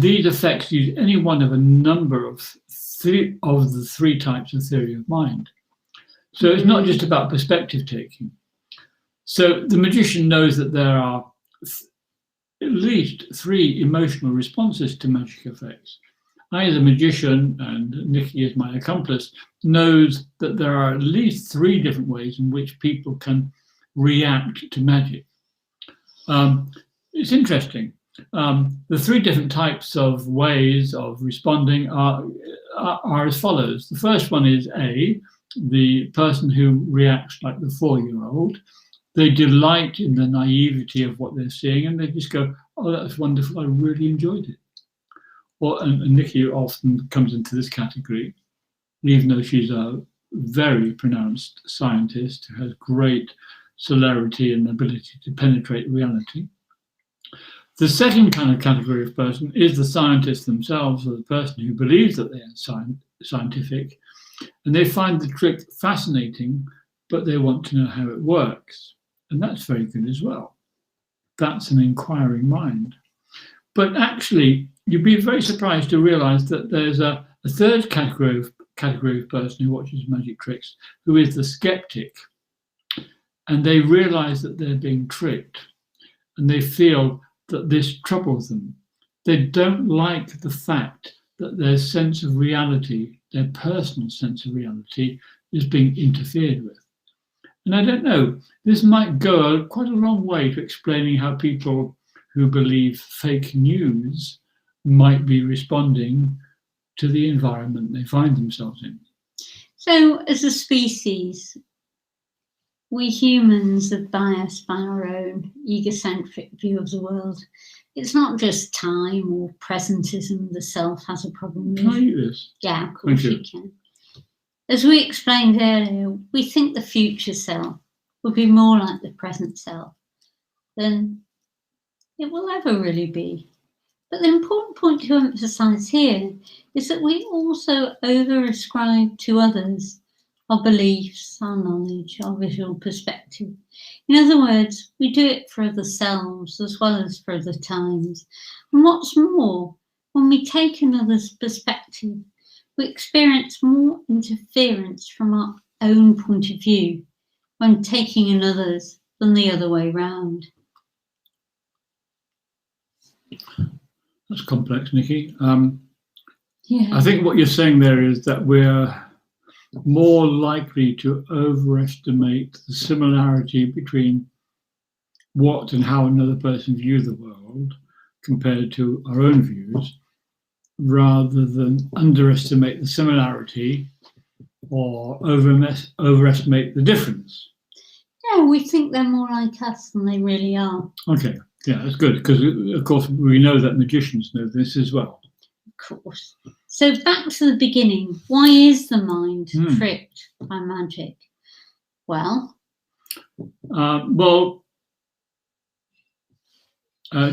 these effects use any one of a number of the three types of theory of mind. So it's not just about perspective taking. So the magician knows that there are at least three emotional responses to magic effects. I, as a magician, and Nicky, as my accomplice, knows that there are at least three different ways in which people can react to magic. It's interesting. The three different types of ways of responding are as follows. The first one is A, the person who reacts like the 4-year-old. They delight in the naivety of what they're seeing, and they just go, "Oh, that's wonderful, I really enjoyed it." And Nicky often comes into this category, even though she's a very pronounced scientist who has great celerity and ability to penetrate reality. The second kind of category of person is the scientist themselves, or the person who believes that they are scientific, and they find the trick fascinating, but they want to know how it works. And that's very good as well. That's an inquiring mind. But actually, you'd be very surprised to realize that there's a third category of person who watches magic tricks, who is the skeptic. And they realize that they're being tricked, and they feel that this troubles them. They don't like the fact that their sense of reality, their personal sense of reality, is being interfered with. And I don't know, this might go quite a long way to explaining how people who believe fake news might be responding to the environment they find themselves in. So, as a species, we humans are biased by our own egocentric view of the world. It's not just time or presentism the self has a problem with. Can I use this? Yeah, of course you can. As we explained earlier, we think the future self will be more like the present self than it will ever really be. But the important point to emphasise here is that we also over-ascribe to others our beliefs, our knowledge, our visual perspective. In other words, we do it for other-selves as well as for other times. And what's more, when we take another's perspective, we experience more interference from our own point of view when taking another's than the other way round. That's complex, Nicky. Yeah. I think what you're saying there is that we're more likely to overestimate the similarity between what and how another person views the world compared to our own views, rather than underestimate the similarity or overestimate the difference. Yeah, we think they're more like us than they really are. Okay, yeah, that's good, because of course we know that magicians know this as well. Of course. So back to the beginning. Why is the mind tricked by magic? Well,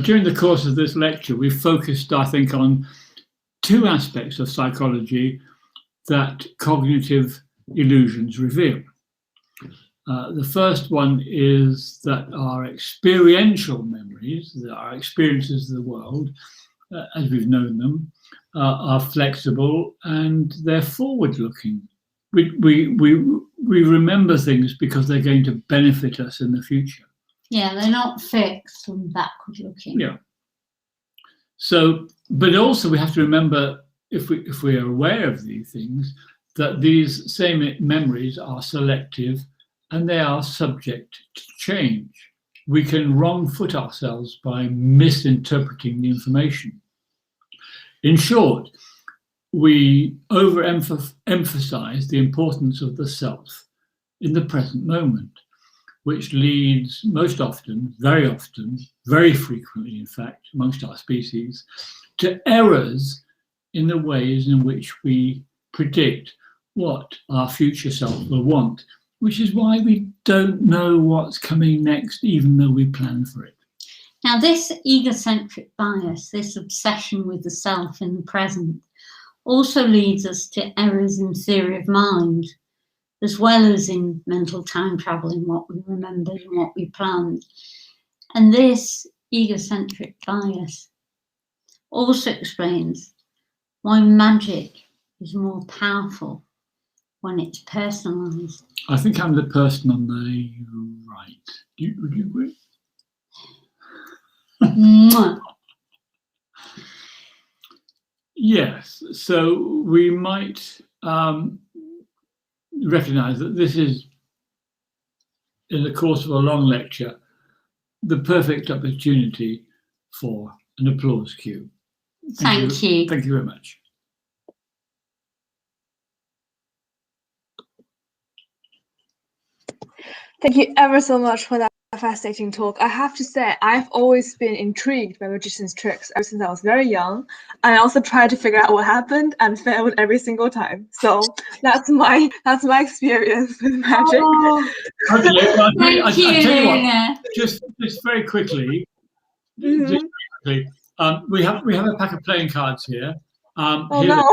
during the course of this lecture, we've focused, I think, on two aspects of psychology that cognitive illusions reveal. The first one is that our experiential memories, our experiences of the world, as we've known them, are flexible and they're forward-looking. We remember things because they're going to benefit us in the future. Yeah, they're not fixed and backward-looking. Yeah. So, but also we have to remember, if we are aware of these things, that these same memories are selective and they are subject to change. We can wrong-foot ourselves by misinterpreting the information. In short, we overemphasize the importance of the self in the present moment, which leads most often, very frequently, in fact, amongst our species, to errors in the ways in which we predict what our future self will want, which is why we don't know what's coming next, even though we plan for it. Now, this egocentric bias, this obsession with the self in the present, also leads us to errors in theory of mind, as well as in mental time travel in what we remembered and what we planned. And this egocentric bias also explains why magic is more powerful when it's personalized. I think I'm the person on the right. Would you agree? Yes, so we might recognize that this is, in the course of a long lecture, the perfect opportunity for an applause cue. Thank you. Thank you very much. Thank you ever so much for that fascinating talk. I have to say, I've always been intrigued by magicians' tricks ever since I was very young. And I also tried to figure out what happened and failed every single time. So that's my experience with magic. Oh, Okay, well, I tell you what, Luna. just very quickly, we have a pack of playing cards here. Oh no,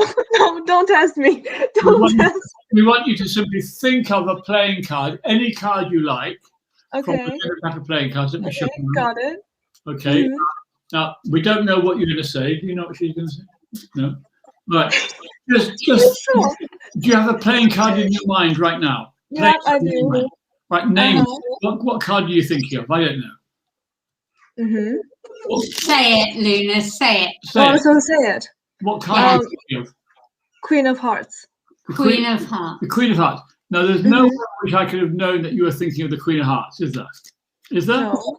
don't test me. We want you to simply think of a playing card, any card you like. Okay. From a pack of playing cards. Let me show you. Got it. Okay. Now, we don't know what you're going to say. Do you know what she's going to say? No. Right. Just do you have a playing card in your mind right now? Yeah, I do. Right, name. What card are you thinking of? I don't know. Say it, Luna, say it. So say it. What card are you thinking of? Queen of Hearts. Queen of Hearts. The Queen of Hearts. Now, there's no way which I could have known that you were thinking of the Queen of Hearts, is there? Is there? No.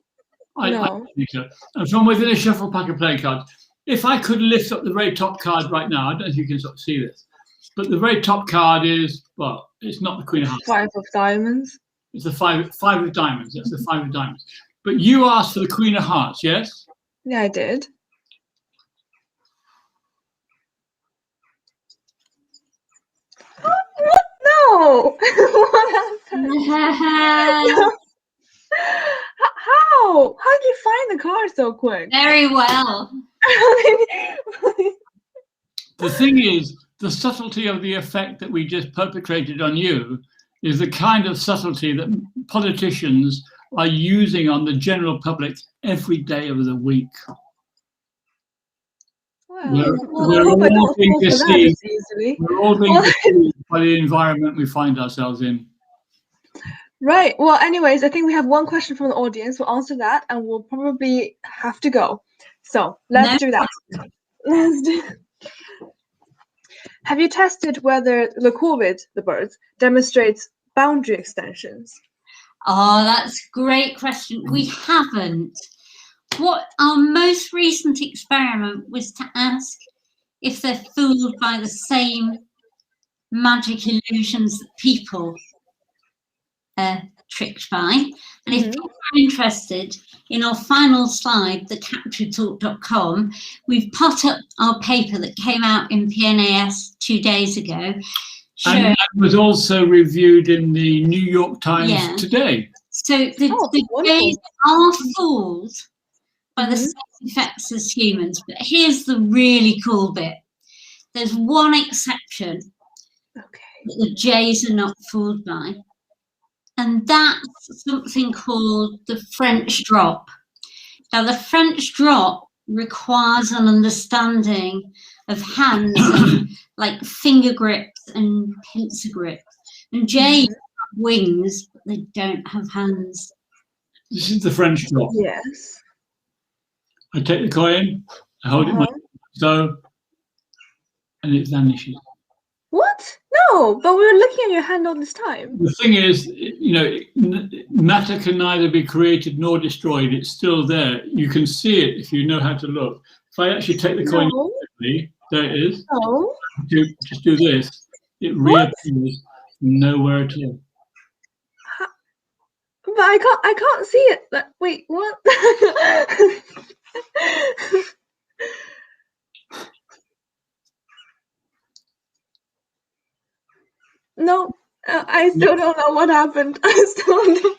I don't think so. And from within a shuffle pack of playing cards, if I could lift up the very top card right now, I don't know if you can sort of see this, but the very top card is, well, it's not the Queen of Hearts. 5 of Diamonds. It's the five of Diamonds. That's the 5 of Diamonds. But you asked for the Queen of Hearts, yes? Yeah, I did. No! What happened? How? How did you find the card so quick? Very well. The thing is, the subtlety of the effect that we just perpetrated on you is the kind of subtlety that politicians are using on the general public every day of the week. We're all being deceived by the environment we find ourselves in. Right. Well, anyways, I think we have one question from the audience. We'll answer that, and we'll probably have to go. So let's do that. Let's do. Have you tested whether the corvid, the birds, demonstrates boundary extensions? Oh, that's a great question. We haven't. What our most recent experiment was to ask if they're fooled by the same magic illusions that people are tricked by. And if people are interested, in our final slide, the capturedtalk.com, we've put up our paper that came out in PNAS 2 days ago. And that was also reviewed in the New York Times today. So the jays are fooled by the same effects as humans, but here's the really cool bit. There's one exception that the jays are not fooled by, and that's something called the French drop. Now, the French drop requires an understanding of hands, and, like finger grips and pincer grips. And jays have wings, but they don't have hands. This is the French drop. Yes. I take the coin, I hold it so, and it vanishes. What? No, but we were looking at your hand all this time. The thing is, you know, matter can neither be created nor destroyed. It's still there. You can see it if you know how to look. If I actually take the coin, there it is. No. Just do this. It reappears nowhere at all. But I can't see it. But wait, what? No, I still don't know what happened. I still don't know.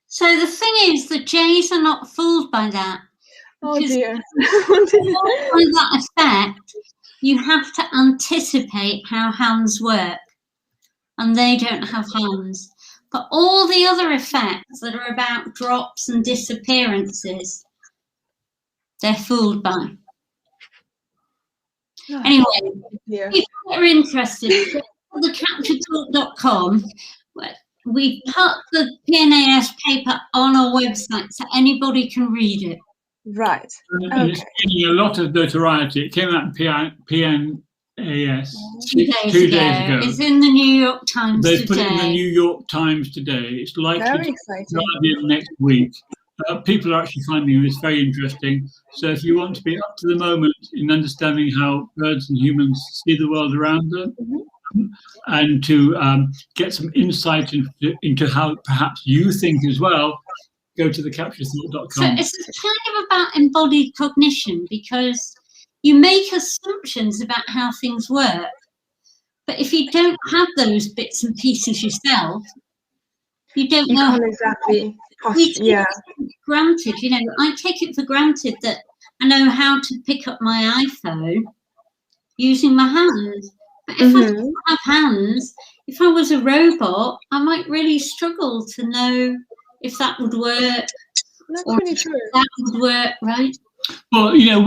So the thing is, the jays are not fooled by that. Oh dear. By that effect, you have to anticipate how hands work, and they don't have hands. But all the other effects that are about drops and disappearances, they're fooled by. Anyway, if you're interested, go to thecapturedtalk.com. We put the PNAS paper on our website so anybody can read it. Right. And it's getting a lot of notoriety. It came out in PNAS 2 days ago. It's in the New York Times today. They put it in the New York Times today. It's likely to be next week. People are actually finding this very interesting. So if you want to be up to the moment in understanding how birds and humans see the world around them, and to get some insight into how perhaps you think as well, go to thecapturedtalk.com. So it's kind of about embodied cognition, because you make assumptions about how things work, but if you don't have those bits and pieces yourself, you don't know. Can't exactly. We take it for granted, you know. I take it for granted that I know how to pick up my iPhone using my hands. But if I didn't have hands, if I was a robot, I might really struggle to know if that would work. That's or pretty true. That would work, right? Well, you know,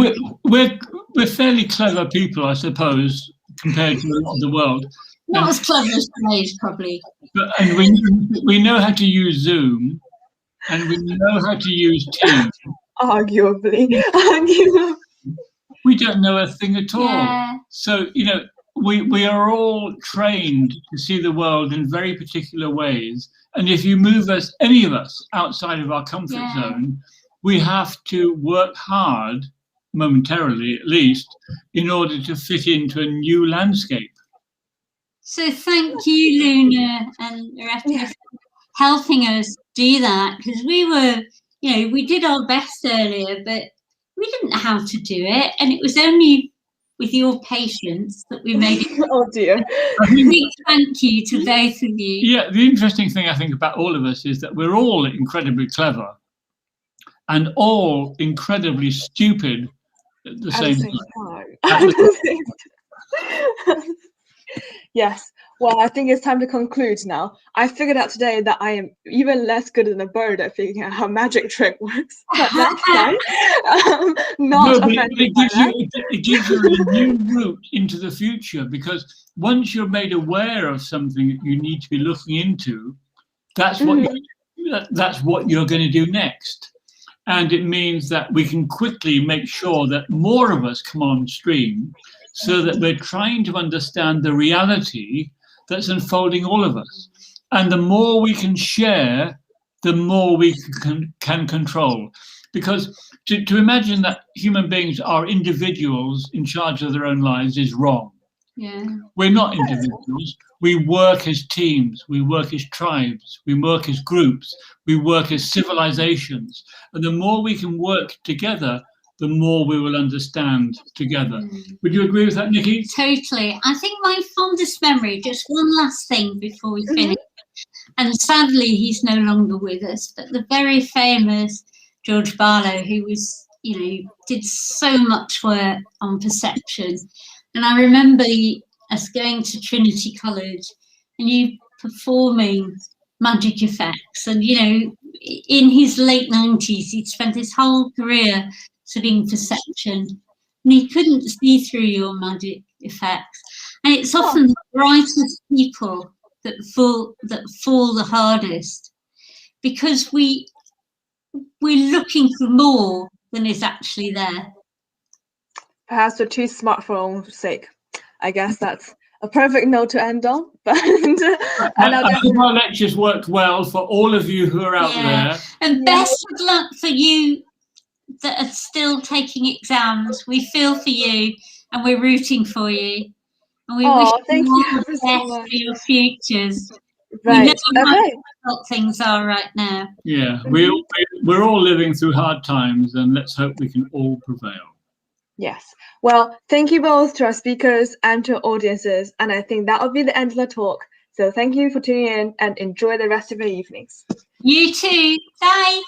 we're fairly clever people, I suppose, compared to a lot of the world. Not as clever as Grace, probably. But, and we know how to use Zoom, and we know how to use Teams. Arguably. We don't know a thing at all. Yeah. So, you know, we are all trained to see the world in very particular ways. And if you move us, any of us, outside of our comfort zone, we have to work hard, momentarily at least, in order to fit into a new landscape. So thank you, Luna and Loretta, for helping us do that, because we were, you know, we did our best earlier, but we didn't know how to do it, and it was only with your patience that we made it. Oh dear. A big thank you to both of you. Yeah, the interesting thing I think about all of us is that we're all incredibly clever and all incredibly stupid at the same time. Yes. Well, I think it's time to conclude now. I figured out today that I am even less good than a bird at figuring out how a magic trick works. But that's fine. It gives you a new route into the future, because once you're made aware of something that you need to be looking into, that's what you're going to do next. And it means that we can quickly make sure that more of us come on stream, so that we're trying to understand the reality that's unfolding all of us. And the more we can share, the more we can control. Because to imagine that human beings are individuals in charge of their own lives is wrong. Yeah. We're not individuals. We work as teams. We work as tribes. We work as groups. We work as civilizations. And the more we can work together, the more we will understand together. Would you agree with that, Nicky? Totally. I think my fondest memory, just one last thing before we finish, and sadly he's no longer with us, but the very famous George Barlow, who was, you know, did so much work on perception. And I remember us going to Trinity College and you performing magic effects. And, you know, in his late 90s, he'd spent his whole career studying perception. And he couldn't see through your magic effects. And it's often the brightest people that fall the hardest, because we're looking for more than is actually there. Perhaps we're too smart for our own sake. I guess that's a perfect note to end on. But I think our lectures worked well for all of you who are out there. And best of luck for you that are still taking exams. We feel for you and we're rooting for you. And we wish you all the best for your futures. Right. We know how difficult things are right now. Yeah, we're all living through hard times, and let's hope we can all prevail. Yes. Well, thank you both to our speakers and to our audiences. And I think that will be the end of the talk. So thank you for tuning in and enjoy the rest of your evenings. You too. Bye.